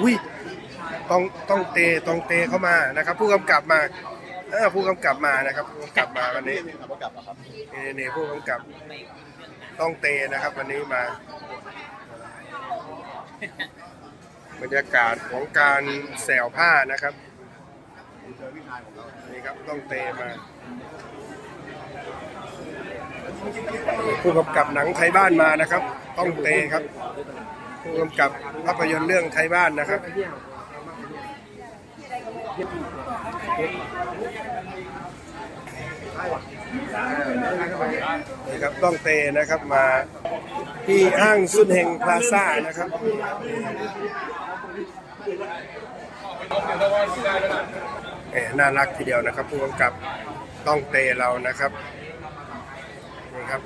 อุ้ยต้องเตเข้ามานะครับผู้กำกับมาผู้กำกับมานะครับผู้กำกับมาวันนี้นี่ผู้กำกับต้องเตนะครับวันนี้มาบรรยากาศของการแสวผ้านะครับนี่ครับต้องเตมาผู้กำกับหนังไทยบ้านมานะครับต้องเตครับผู้กำกับภาพยนตร์เรื่องไทยบ้านนะครับนี่ครับต้องเตนะครับมาที่ห้างซุนเฮงพลาซ่านะครับน่ารักทีเดียวนะครับผู้กำกับต้องเตเรานะครับนี่ครับ